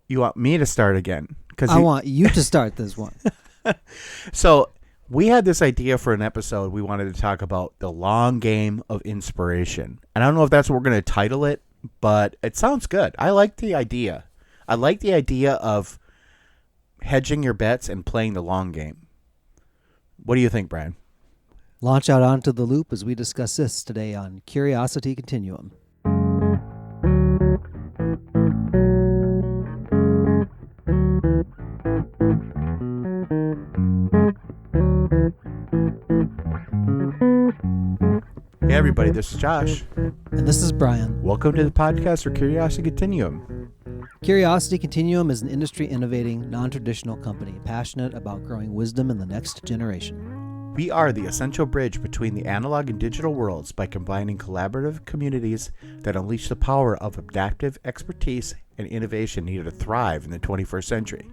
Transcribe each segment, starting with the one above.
You want me to start again? I want you to start this one. So we had this idea for an episode. We wanted to talk about the long game of inspiration. And I don't know if that's what we're going to title it, but it sounds good. I like the idea. I like the idea of hedging your bets and playing the long game. What do you think, Brian? Launch out onto the loop as we discuss this today on Curiosity Continuum. Hey everybody, this is Josh. And this is Brian. Welcome to the podcast for Curiosity Continuum. Curiosity Continuum is an industry innovating, non-traditional company passionate about growing wisdom in the next generation. We are the essential bridge between the analog and digital worlds by combining collaborative communities that unleash the power of adaptive expertise and innovation needed to thrive in the 21st century.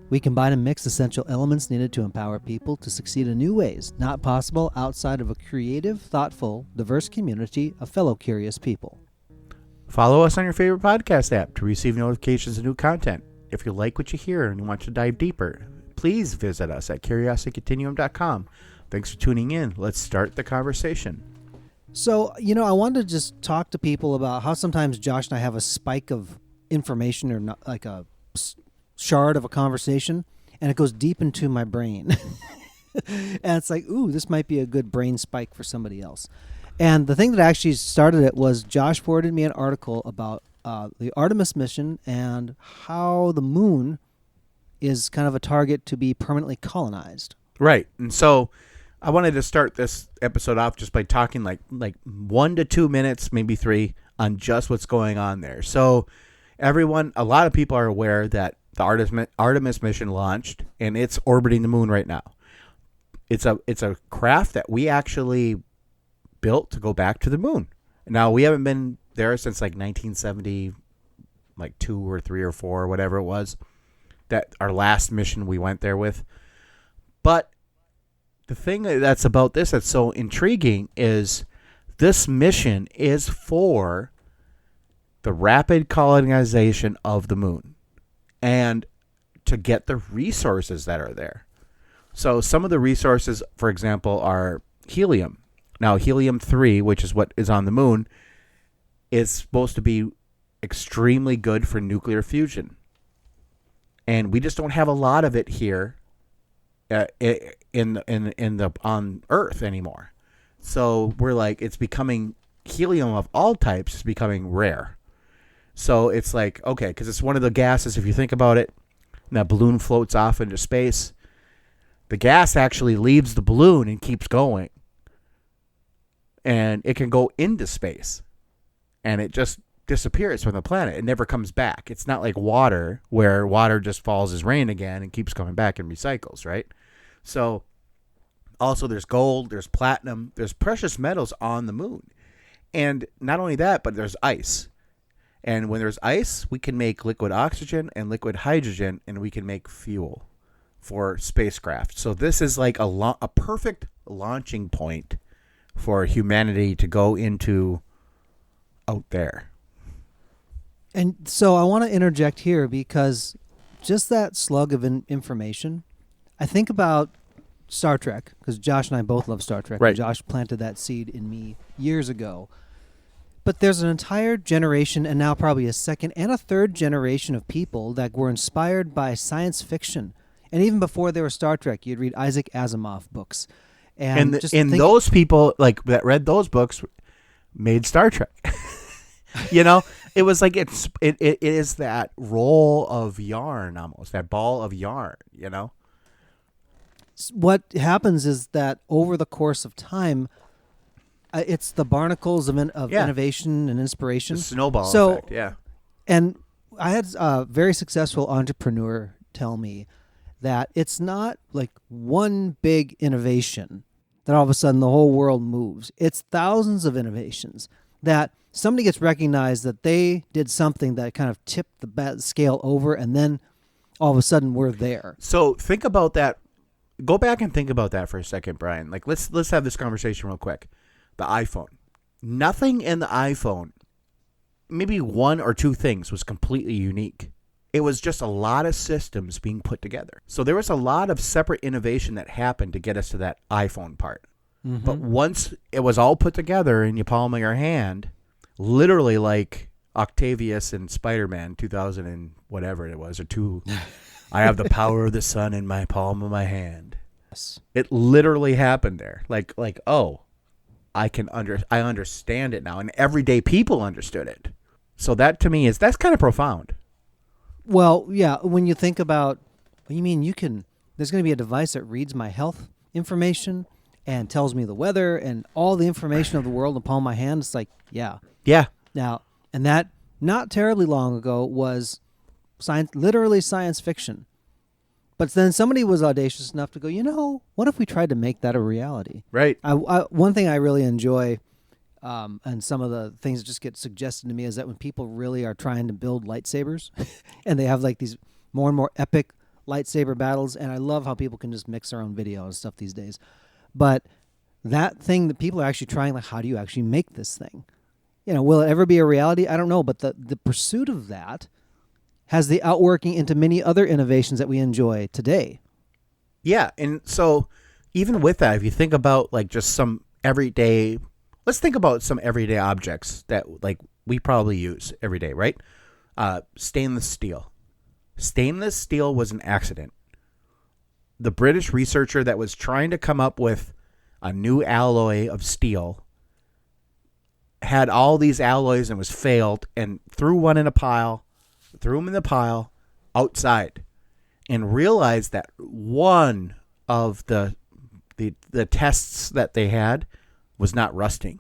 We combine and mix essential elements needed to empower people to succeed in new ways, not possible outside of a creative, thoughtful, diverse community of fellow curious people. Follow us on your favorite podcast app to receive notifications of new content. If you like what you hear and you want to dive deeper, please visit us at curiositycontinuum.com. Thanks for tuning in. Let's start the conversation. So, I wanted to just talk to people about how sometimes Josh and I have a spike of information or not, like a shard of a conversation, and it goes deep into my brain. And it's like, ooh, this might be a good brain spike for somebody else. And the thing that actually started it was Josh forwarded me an article about the Artemis mission and how the moon is kind of a target to be permanently colonized. Right. And so I wanted to start this episode off just by talking like 1 to 2 minutes, maybe 3, on just what's going on there. So a lot of people are aware that the Artemis mission launched, and it's orbiting the moon right now. It's a craft that we actually built to go back to the moon. Now, we haven't been there since like 1970, like 2 or 3 or 4 or whatever it was, that our last mission we went there with. But the thing that's about this that's so intriguing is this mission is for the rapid colonization of the moon and to get the resources that are there. So some of the resources, for example, are helium. Now, helium-3, which is what is on the moon, is supposed to be extremely good for nuclear fusion. And we just don't have a lot of it here on Earth anymore. So we're like, it's becoming, helium of all types is becoming rare. So it's like, okay, because it's one of the gases, if you think about it, and that balloon floats off into space. The gas actually leaves the balloon and keeps going. And it can go into space. And it just disappears from the planet. It never comes back. It's not like water, where water just falls as rain again and keeps coming back and recycles, right? So also there's gold, there's platinum, there's precious metals on the moon. And not only that, but there's ice. And when there's ice, we can make liquid oxygen and liquid hydrogen, and we can make fuel for spacecraft. So this is like a perfect launching point for humanity to go into out there. And so I want to interject here because just that slug of information, I think about Star Trek, because Josh and I both love Star Trek. Right. And Josh planted that seed in me years ago. But there's an entire generation, and now probably a second and a third generation of people that were inspired by science fiction. And even before there was Star Trek, you'd read Isaac Asimov books. And those people like that read those books made Star Trek. It was like it is that roll of yarn, almost that ball of yarn. What happens is that over the course of time, it's the barnacles of innovation and inspiration. The snowball effect, yeah. And I had a very successful entrepreneur tell me that it's not like one big innovation that all of a sudden the whole world moves. It's thousands of innovations that somebody gets recognized that they did something that kind of tipped the scale over, and then all of a sudden we're there. So think about that. Go back and think about that for a second, Brian. Like let's have this conversation real quick. The iPhone. Nothing in the iPhone, maybe one or two things was completely unique. It was just a lot of systems being put together. So there was a lot of separate innovation that happened to get us to that iPhone part. Mm-hmm. But once it was all put together in your palm of your hand, literally like Octavius and Spider-Man 2000 and whatever it was, or two, I have the power of the sun in my palm of my hand. Yes. It literally happened there. Like oh, I understand it now, and everyday people understood it. So that to me that's kind of profound. Well, yeah, when you think about, what you mean, there's going to be a device that reads my health information and tells me the weather and all the information of the world in the palm of my hand. It's like, yeah. Yeah. Now, and that not terribly long ago was literally science fiction. But then somebody was audacious enough to go, what if we tried to make that a reality? Right. One thing I really enjoy, and some of the things that just get suggested to me, is that when people really are trying to build lightsabers and they have like these more and more epic lightsaber battles, and I love how people can just mix their own video and stuff these days. But that thing that people are actually trying, like, how do you actually make this thing? Will it ever be a reality? I don't know. But the pursuit of that has the outworking into many other innovations that we enjoy today. Yeah. And so even with that, if you think about like just some everyday, let's think about some everyday objects that like we probably use every day, right? Stainless steel. Stainless steel was an accident. The British researcher that was trying to come up with a new alloy of steel had all these alloys and was failed, and threw them in the pile outside, and realized that one of the tests that they had was not rusting.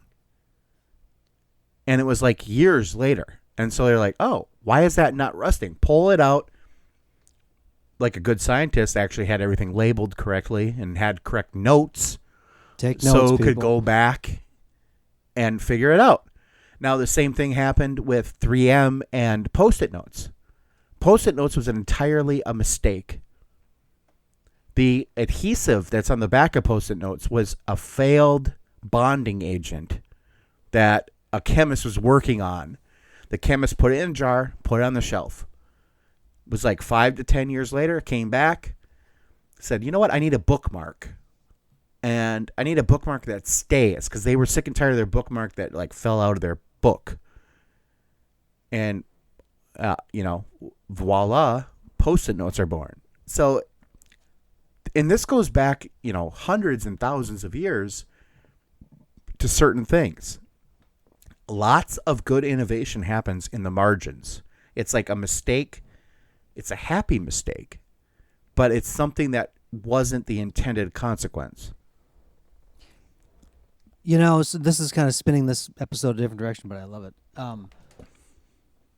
And it was like years later. And so they're like, oh, why is that not rusting? Pull it out. Like a good scientist, actually had everything labeled correctly and had correct notes. Take notes, so people. Could go back and figure it out. Now, the same thing happened with 3M and Post-it notes. Post-it notes was entirely a mistake. The adhesive that's on the back of Post-it notes was a failed bonding agent that a chemist was working on. The chemist put it in a jar, put it on the shelf. It was like 5 to 10 years later, came back, said, you know what, I need a bookmark. And I need a bookmark that stays, because they were sick and tired of their bookmark that like fell out of their book. And, voila, Post-it notes are born. So, and this goes back, hundreds and thousands of years to certain things. Lots of good innovation happens in the margins. It's like a mistake. It's a happy mistake, but it's something that wasn't the intended consequence. So this is kind of spinning this episode a different direction, but I love it.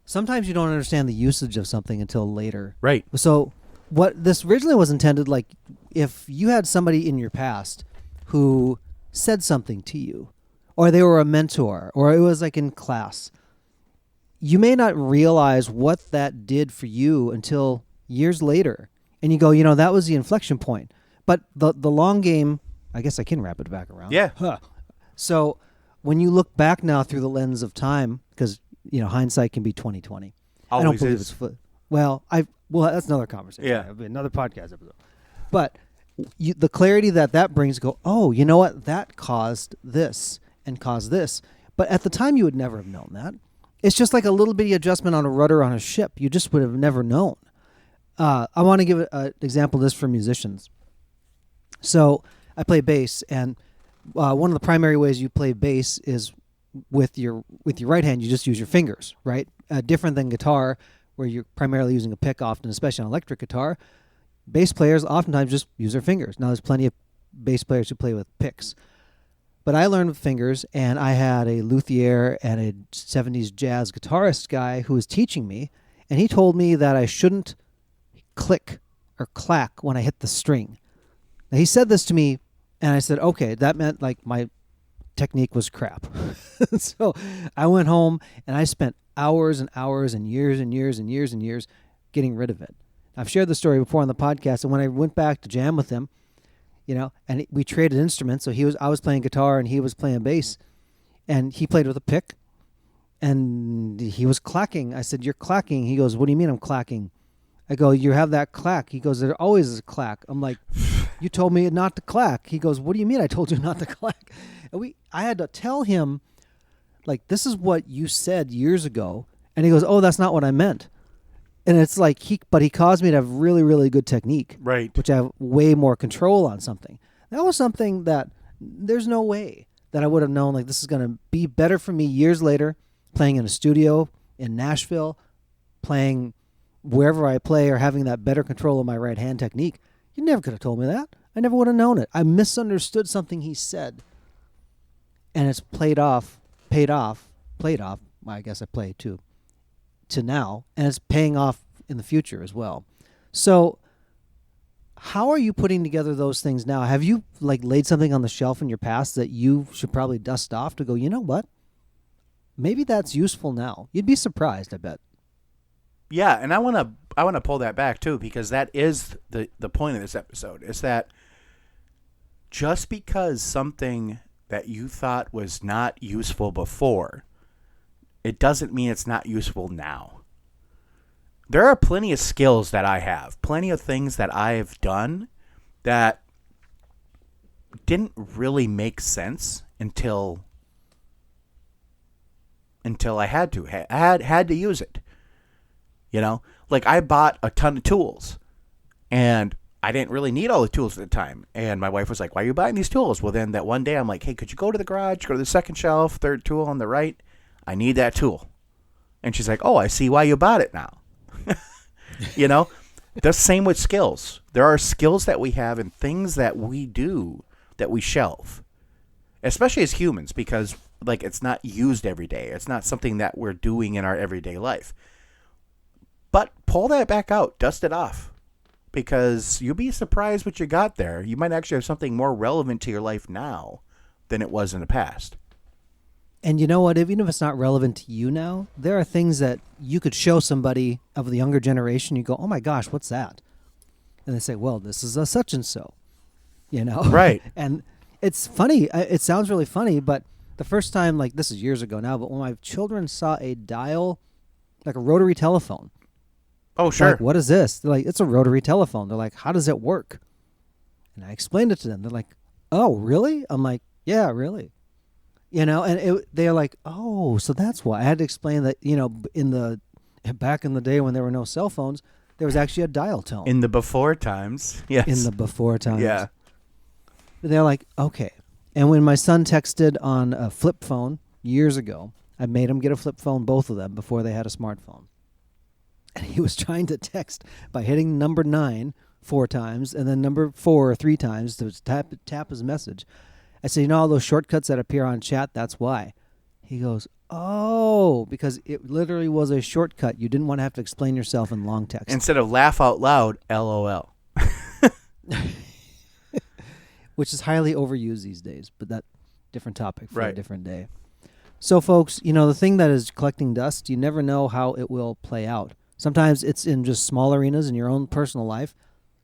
Sometimes you don't understand the usage of something until later. Right. So what this originally was intended, like if you had somebody in your past who said something to you, or they were a mentor, or it was like in class, you may not realize what that did for you until years later. And you go, that was the inflection point. But the long game, I guess I can wrap it back around. Yeah. Huh. So when you look back now through the lens of time, because, hindsight can be 20/20. I don't believe it's well, that's another conversation. Yeah. It'll be another podcast episode. But the clarity that brings, go, oh, you know what? That caused this and caused this. But at the time, you would never have known that. It's just like a little bitty adjustment on a rudder on a ship. You just would have never known. I want to give an example of this for musicians. So I play bass, and one of the primary ways you play bass is with your right hand. You just use your fingers, right? Different than guitar, where you're primarily using a pick often, especially on electric guitar. Bass players oftentimes just use their fingers. Now, there's plenty of bass players who play with picks. But I learned with fingers, and I had a luthier and a 70s jazz guitarist guy who was teaching me, and he told me that I shouldn't click or clack when I hit the string. Now, he said this to me, and I said, okay, that meant like my technique was crap. So I went home, and I spent hours and hours and years and years and years and years getting rid of it. I've shared the story before on the podcast, and when I went back to jam with him, and we traded instruments. So I was playing guitar and he was playing bass, and he played with a pick, and he was clacking. I said, "You're clacking." He goes, "What do you mean I'm clacking?" I go, you have that clack. He goes, there always is a clack. I'm like, you told me not to clack. He goes, what do you mean I told you not to clack? And I had to tell him, like, this is what you said years ago. And he goes, oh, that's not what I meant. And it's like, but he caused me to have really, really good technique. Right. Which I have way more control on something. That was something that there's no way that I would have known, like, this is going to be better for me years later, playing in a studio in Nashville, playing wherever I play, or having that better control of my right hand technique. You never could have told me that. I never would have known it. I misunderstood something he said. And it's paid off. Well, I guess I played too. To now, and it's paying off in the future as well. So how are you putting together those things now? Have you like laid something on the shelf in your past that you should probably dust off to go, you know what? Maybe that's useful now. You'd be surprised, I bet. Yeah, and I want to pull that back too, because that is the point of this episode, is that just because something that you thought was not useful before, it doesn't mean it's not useful now. There are plenty of skills that I have, plenty of things that I have done that didn't really make sense until I had to. I had to use it. You know, like I bought a ton of tools and I didn't really need all the tools at the time. And my wife was like, why are you buying these tools? Well, then that one day I'm like, hey, could you go to the garage, go to the second shelf, third tool on the right? I need that tool. And she's like, oh, I see why you bought it now. You know, the same with skills. There are skills that we have and things that we do that we shelve, especially as humans, because like it's not used every day. It's not something that we're doing in our everyday life. But pull that back out, dust it off, because you'll be surprised what you got there. You might actually have something more relevant to your life now than it was in the past. And you know what? Even if it's not relevant to you now, there are things that you could show somebody of the younger generation. You go, oh my gosh, what's that? And they say, well, this is a such and so, you know? Right. And it's funny. It sounds really funny, but the first time, like this is years ago now, but when my children saw a dial, like a rotary telephone. Oh, sure. Like, what is this? They're like, it's a rotary telephone. They're like, how does it work? And I explained it to them. They're like, oh, really? I'm like, yeah, really. You know, and they're like, oh, so that's why. I had to explain that, you know, back in the day when there were no cell phones, there was actually a dial tone. In the before times. Yes. In the before times. Yeah. They're like, okay. And when my son texted on a flip phone years ago, I made him get a flip phone, both of them, before they had a smartphone. And he was trying to text by hitting number 9 4 times and then number 4 3 times to tap his message. I said, you know all those shortcuts that appear on chat? That's why. He goes, oh, because it literally was a shortcut. You didn't want to have to explain yourself in long text. Instead of laugh out loud, LOL. Which is highly overused these days, but that different topic for right. a different day. So, folks, you know, the thing that is collecting dust, you never know how it will play out. Sometimes it's in just small arenas in your own personal life.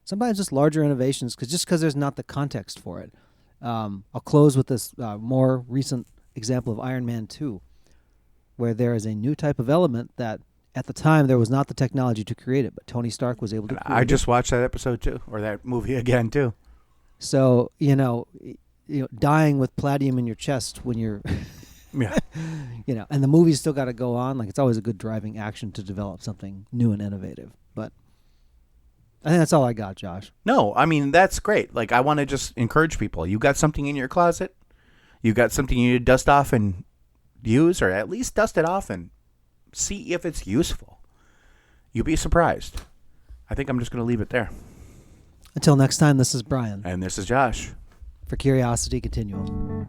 Sometimes it's larger innovations, because there's not the context for it. I'll close with this more recent example of Iron Man 2, where there is a new type of element that at the time there was not the technology to create it, but Tony Stark was able to create it. I just watched that episode too, or that movie again too. So, you know, dying with palladium in your chest when you're, yeah, you know, and the movie's still got to go on. Like, it's always a good driving action to develop something new and innovative. But I think that's all I got, Josh. No, I mean, that's great. Like, I want to just encourage people. You got something in your closet, you got something you need to dust off and use, or at least dust it off and see if it's useful. You'll be surprised. I think I'm just going to leave it there. Until next time, this is Brian. And this is Josh. For Curiosity Continuum.